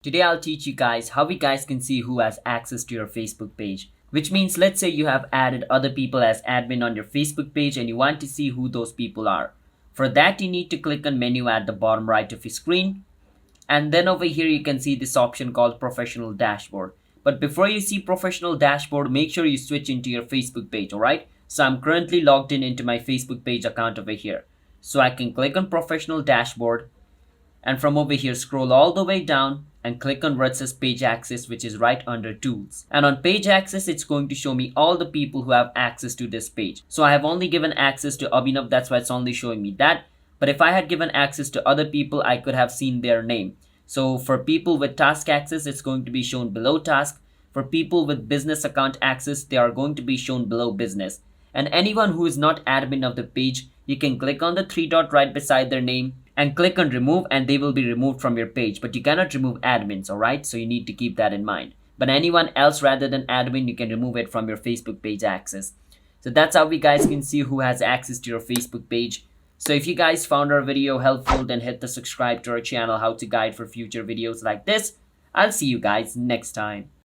Today I'll teach you guys how you guys can see who has access to your Facebook page. Which means let's say you have added other people as admin on your Facebook page and you want to see who those people are. For that you need to click on menu at the bottom right of your screen. And then over here you can see this option called professional dashboard. But before you see professional dashboard, make sure you switch into your Facebook page, alright? So I'm currently logged in into my Facebook page account over here. So I can click on professional dashboard and from over here scroll all the way down and click on where it says page access, which is right under tools. And on page access it's going to show me all the people who have access to this page. So I have only given access to Abhinav, that's why it's only showing me that. But if I had given access to other people, I could have seen their name. So for people with task access, it's going to be shown below task. For people with business account access, they are going to be shown below business. And anyone who is not admin of the page, you can click on the three dot right beside their name and click on remove and they will be removed from your page. But you cannot remove admins, alright? So you need to keep that in mind. But anyone else rather than admin, you can remove it from your Facebook page access. So that's how we guys can see who has access to your Facebook page. So if you guys found our video helpful, then hit the subscribe to our channel, how to guide for future videos like this. I'll see you guys next time.